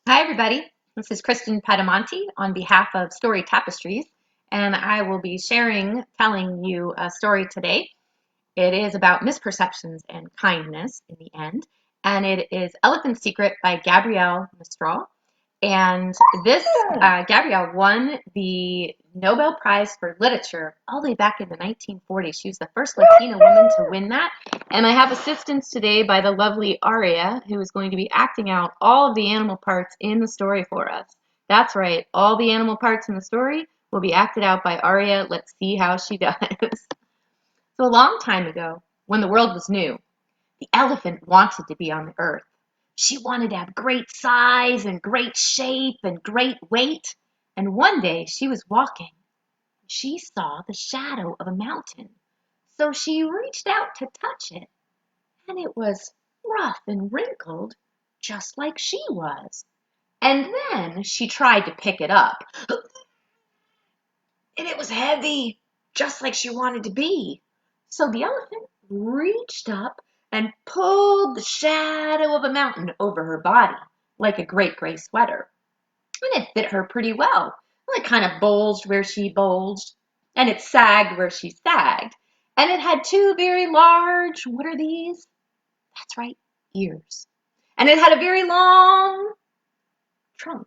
Hi, everybody. This is Kristin Pedemonti on behalf of Story Tapestries, and I will be telling you a story today. It is about misperceptions and kindness in the end, and it is Elephant Secret by Gabrielle Mistral. And this, Gabrielle won the Nobel Prize for Literature all the way back in the 1940s. She was the first Latina woman to win that. And I have assistance today by the lovely Aria, who is going to be acting out all of the animal parts in the story for us. That's right, all the animal parts in the story will be acted out by Aria. Let's see how she does. So, a long time ago, when the world was new, the elephant wanted to be on the earth. She wanted to have great size and great shape and great weight. And one day she was walking. She saw the shadow of a mountain. So she reached out to touch it. And it was rough and wrinkled, just like she was. And then she tried to pick it up. And it was heavy, just like she wanted to be. So the elephant reached up and pulled the shadow of a mountain over her body, like a great gray sweater. And it fit her pretty well. It kind of bulged where she bulged, and it sagged where she sagged. And it had two very large, what are these? That's right, ears. And it had a very long trunk.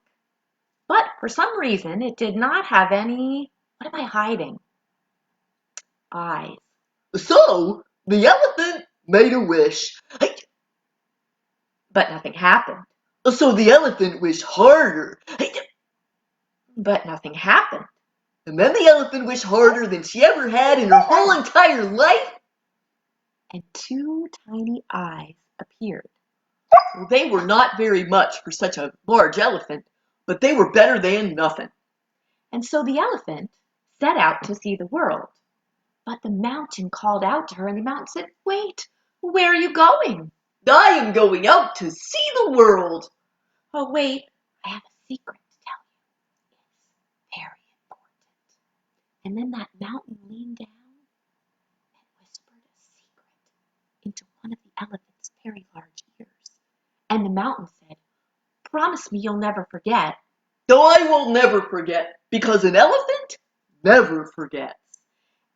But for some reason, it did not have any, what am I hiding? Eyes. So the elephant made a wish. But nothing happened. So the elephant wished harder. But nothing happened. And then the elephant wished harder than she ever had in her whole entire life. And two tiny eyes appeared. Well, they were not very much for such a large elephant, but they were better than nothing. And so the elephant set out to see the world. But the mountain called out to her, and the mountain said, "Wait, where are you going?" I am going out to see the world. "Oh, wait, I have a secret to tell you. It's very important." And then that mountain leaned down and whispered a secret into one of the elephant's very large ears. And the mountain said, "Promise me you'll never forget." No, I will never forget, because an elephant never forgets.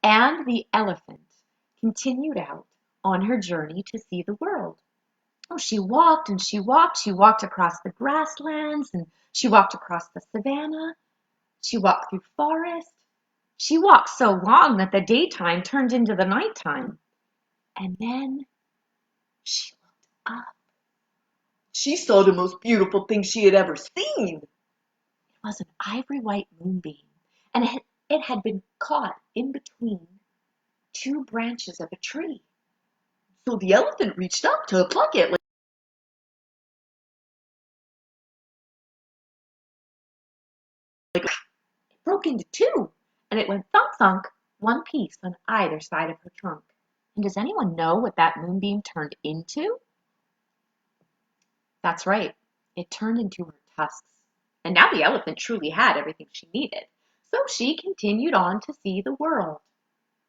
And the elephant continued out on her journey to see the world. Oh, she walked and she walked. She walked across the grasslands and she walked across the savannah. She walked through forest. She walked so long that the daytime turned into the nighttime. And then she looked up. She saw the most beautiful thing she had ever seen. It was an ivory white moonbeam, and it had been caught in between two branches of a tree. So the elephant reached up to pluck it. It broke into two, and it went thunk thunk, one piece on either side of her trunk. And does anyone know what that moonbeam turned into? That's right, it turned into her tusks. And now the elephant truly had everything she needed. So she continued on to see the world.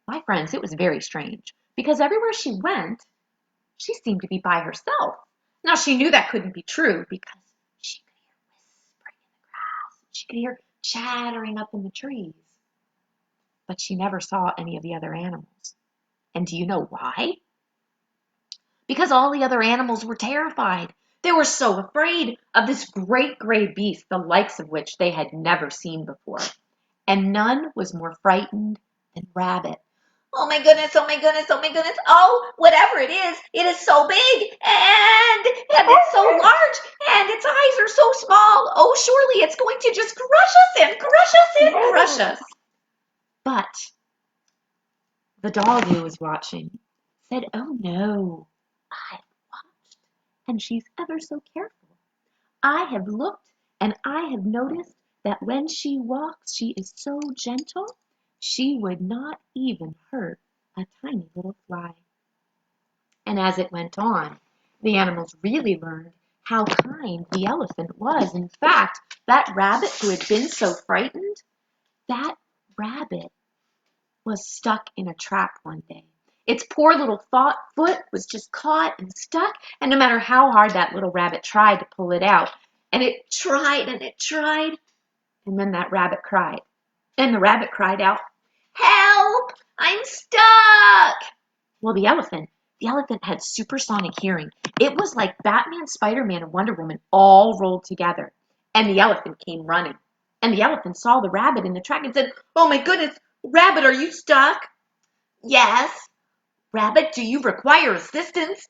My friends, it was very strange, because everywhere she went, she seemed to be by herself. Now she knew that couldn't be true because she could hear whispering in the grass. She could hear chattering up in the trees. But she never saw any of the other animals. And do you know why? Because all the other animals were terrified. They were so afraid of this great gray beast, the likes of which they had never seen before. And none was more frightened than Rabbit. "Oh my goodness, oh my goodness, oh my goodness. Oh, whatever it is so big and it's so large and its eyes are so small. Oh, surely it's going to just crush us and crush us and crush us." But the dog who was watching said, "Oh no, I've watched, and she's ever so careful. I have looked and I have noticed that when she walks, she is so gentle, she would not even hurt a tiny little fly." And as it went on, the animals really learned how kind the elephant was. In fact, that rabbit who had been so frightened, that rabbit was stuck in a trap one day. Its poor little foot was just caught and stuck, and no matter how hard that little rabbit tried to pull it out, and it tried and it tried. And then that rabbit cried. And the rabbit cried out, Help! I'm stuck! well, the elephant had supersonic hearing. It was like Batman, Spider-Man, and Wonder Woman all rolled together. And the elephant came running. And the elephant saw the rabbit in the track and said, Oh my goodness, Rabbit, are you stuck? Yes. Rabbit, do you require assistance?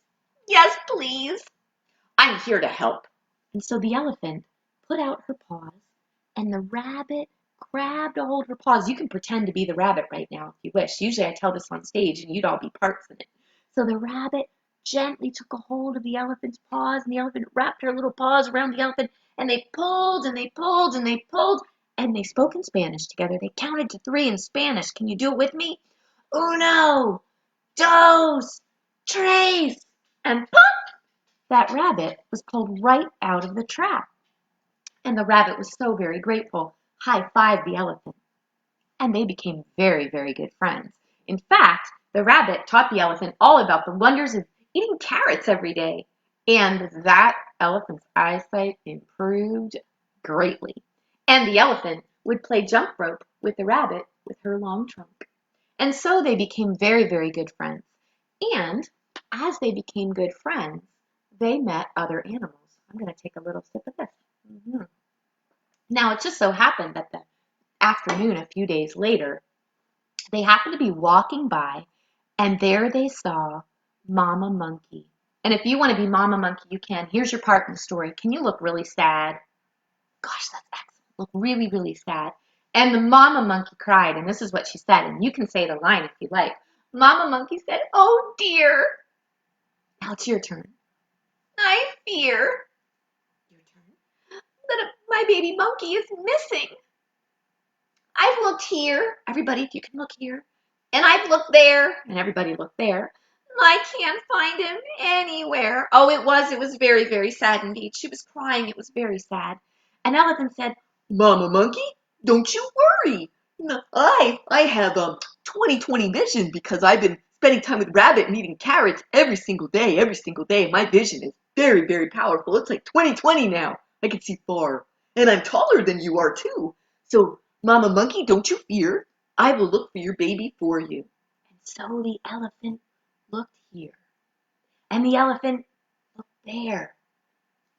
Yes, please. I'm here to help. and so the elephant put out her paws, and the rabbit grabbed a hold of her paws. You can pretend to be the rabbit right now if you wish. Usually I tell this on stage and you'd all be parts in it. So the rabbit gently took a hold of the elephant's paws, and the elephant wrapped her little paws around the elephant, and they pulled and they pulled and they pulled, and they spoke in Spanish together. They counted to 3 in Spanish. Can you do it with me? Uno, dos, tres, and pop! That rabbit was pulled right out of the trap. And the rabbit was so very grateful, high-fived the elephant. And they became very, very good friends. In fact, the rabbit taught the elephant all about the wonders of eating carrots every day. And that elephant's eyesight improved greatly. And the elephant would play jump rope with the rabbit with her long trunk. And so they became very, very good friends. And as they became good friends, they met other animals. I'm going to take a little sip of this. Now, it just so happened that the afternoon, a few days later, they happened to be walking by, and there they saw Mama Monkey. And if you want to be Mama Monkey, you can. Here's your part in the story. Can you look really sad? Gosh, that's excellent. Look really, really sad. And the Mama Monkey cried, and this is what she said, and you can say the line if you like. Mama Monkey said, Oh dear, now it's your turn. I fear Your turn. that my baby monkey is missing. I've looked here, Everybody, if you can look here. and I've looked there. And everybody look there. I can't find him anywhere. Oh, it was very, very sad indeed. She was crying. It was very sad. And Elephant said, Mama Monkey, don't you worry. I have 20/20 vision because I've been spending time with Rabbit and eating carrots every single day, every single day. My vision is very, very powerful. It's like 20/20 now. I can see far. And I'm taller than you are too. So, Mama Monkey, don't you fear. I will look for your baby for you. and so the elephant looked here. And the elephant looked there.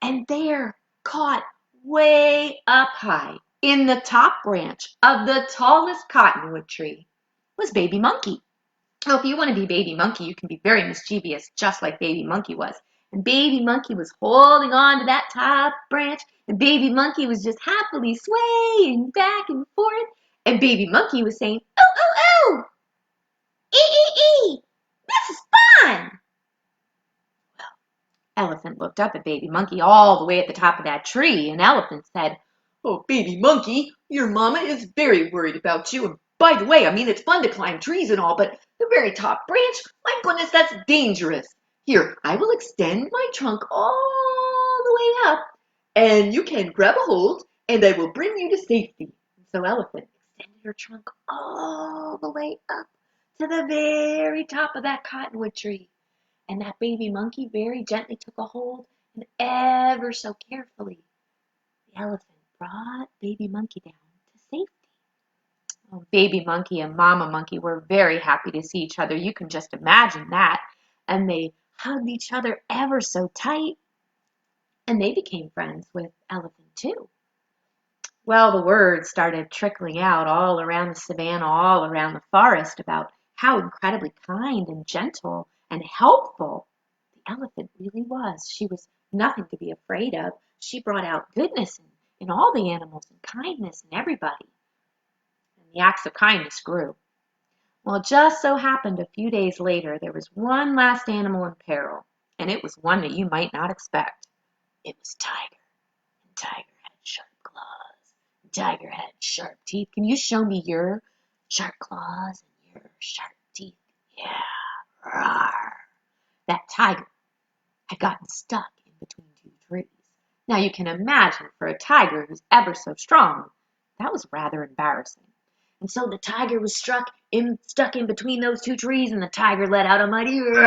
And there, caught way up high in the top branch of the tallest cottonwood tree, was Baby Monkey. Now, if you want to be Baby Monkey, you can be very mischievous, just like Baby Monkey was. And Baby Monkey was holding on to that top branch, and Baby Monkey was just happily swaying back and forth. And Baby Monkey was saying, Oh, oh, oh! Ee! This is fun! Elephant looked up at Baby Monkey all the way at the top of that tree, and Elephant said, Oh, baby monkey, your mama is very worried about you. And by the way, I mean, it's fun to climb trees and all, but the very top branch, my goodness, that's dangerous. Here, I will extend my trunk all the way up, and you can grab a hold, and I will bring you to safety. and so Elephant extended her trunk all the way up to the very top of that cottonwood tree. And that Baby Monkey very gently took a hold, and ever so carefully, the elephant brought Baby Monkey down to safety. Oh, Baby Monkey and Mama Monkey were very happy to see each other. You can just imagine that. And they hugged each other ever so tight. And they became friends with Elephant too. Well, the word started trickling out all around the savannah, all around the forest about how incredibly kind and gentle and helpful the elephant really was. She was nothing to be afraid of. She brought out goodness in all the animals and kindness in everybody. And the acts of kindness grew. Well, it just so happened a few days later there was one last animal in peril, and it was one that you might not expect. It was Tiger. And Tiger had sharp claws. Tiger had sharp teeth. Can you show me your sharp claws and your sharp teeth? Yeah. Roar. That tiger had gotten stuck in between 2 trees. Now you can imagine for a tiger who's ever so strong, that was rather embarrassing. And so the tiger was stuck in between those 2 trees, and the tiger let out a mighty roar.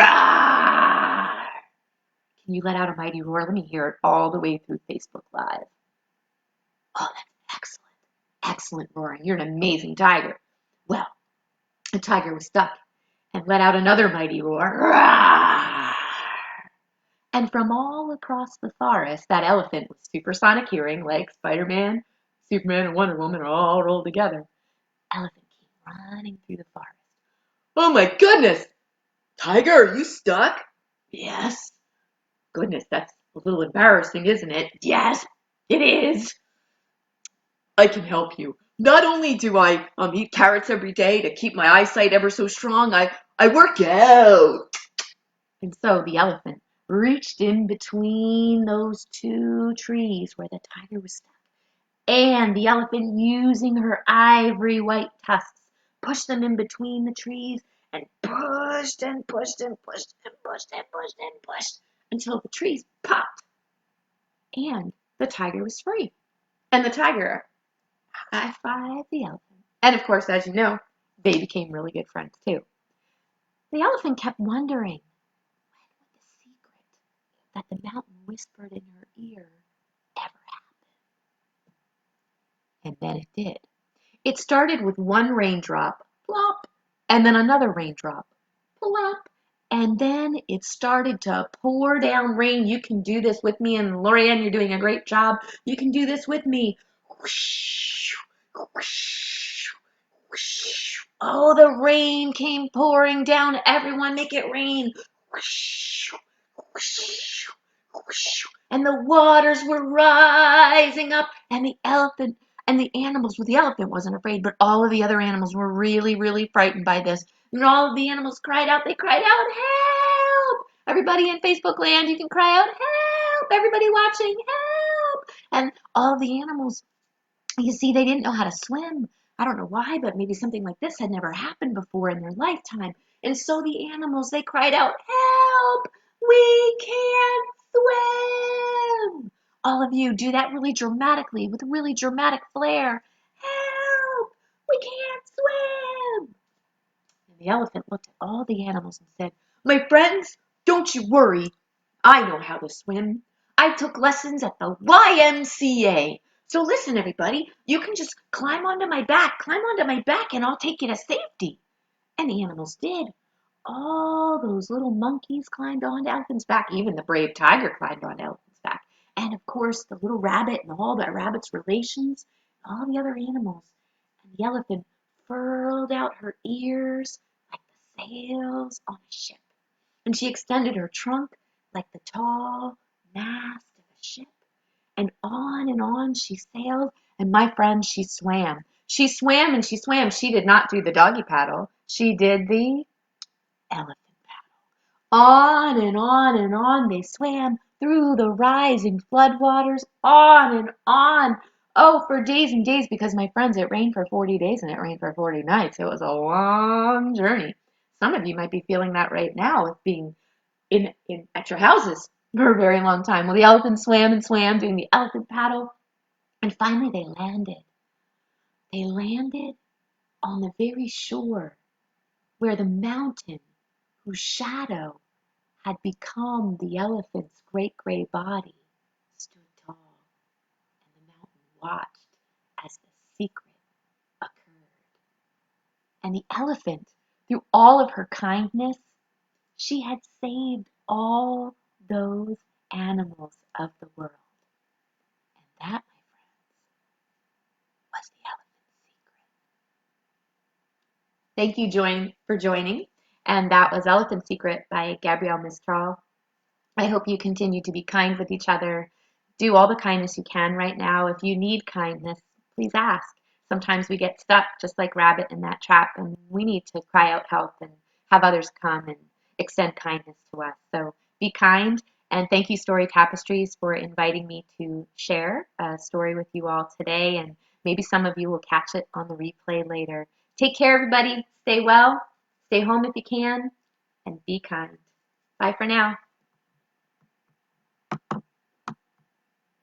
Can you let out a mighty roar? Let me hear it all the way through Facebook Live. Oh, that's excellent. Excellent roaring. You're an amazing tiger. Well, the tiger was stuck and let out another mighty roar. Rawr! And from all across the forest, that elephant with supersonic hearing, like Spider-Man, Superman, and Wonder Woman are all rolled together. Elephant came running through the forest. Oh my goodness! Tiger, are you stuck? Yes. Goodness, that's a little embarrassing, isn't it? Yes, it is. I can help you. Not only do I eat carrots every day to keep my eyesight ever so strong, I work out. And so the elephant reached in between those two trees where the tiger was stuck. And the elephant, using her ivory white tusks, pushed them in between the trees and pushed and pushed and pushed and pushed and pushed and pushed until the trees popped and the tiger was free. And the tiger high-fived the elephant. And of course, as you know, they became really good friends too. The elephant kept wondering when would the secret that the mountain whispered in her ear ever happen. And then it did. It started with one raindrop, plop, and then another raindrop, plop, and then it started to pour down rain. You can do this with me, and Lorianne, you're doing a great job. You can do this with me. Whoosh, whoosh, whoosh. Oh, the rain came pouring down. Everyone, make it rain. Whoosh, whoosh, whoosh. And the waters were rising up, and the elephant and the animals, well, the elephant wasn't afraid, but all of the other animals were really, really frightened by this. And all of the animals cried out, they cried out, help! Everybody in Facebook land, you can cry out, help! Everybody watching, help! And all of the animals, you see, they didn't know how to swim. I don't know why, but maybe something like this had never happened before in their lifetime. And so the animals, they cried out, help! We can't swim! All of you do that really dramatically with a really dramatic flair. Help! We can't swim! And the elephant looked at all the animals and said, my friends, don't you worry. I know how to swim. I took lessons at the YMCA. So listen, everybody, you can just climb onto my back, and I'll take you to safety. And the animals did. All those little monkeys climbed onto Elephant's back. Even the brave tiger climbed onto Elephant's back. And of course, the little rabbit and all the rabbit's relations, all the other animals. And the elephant furled out her ears like the sails on a ship. And she extended her trunk like the tall mast of a ship. And on she sailed. And my friend, she swam. She swam and she swam. She did not do the doggy paddle. She did the elephant paddle. On they swam through the rising floodwaters, on and on. Oh, for days and days, because my friends, it rained for 40 days and it rained for 40 nights. It was a long journey. Some of you might be feeling that right now with being in at your houses for a very long time. Well, the elephant swam and swam doing the elephant paddle, and finally they landed. They landed on the very shore where the mountain whose shadow had become the elephant's great gray body stood tall, and the mountain watched as the secret occurred. And the elephant, through all of her kindness, she had saved all those animals of the world. And that, my friends, was the elephant's secret. Thank you for joining. And that was Elephant Secret by Gabrielle Mistral. I hope you continue to be kind with each other. Do all the kindness you can right now. If you need kindness, please ask. Sometimes we get stuck just like Rabbit in that trap, and we need to cry out help and have others come and extend kindness to us. So be kind, and thank you, Story Tapestries, for inviting me to share a story with you all today, and maybe some of you will catch it on the replay later. Take care, everybody. Stay well. Stay home if you can, and be kind. Bye for now.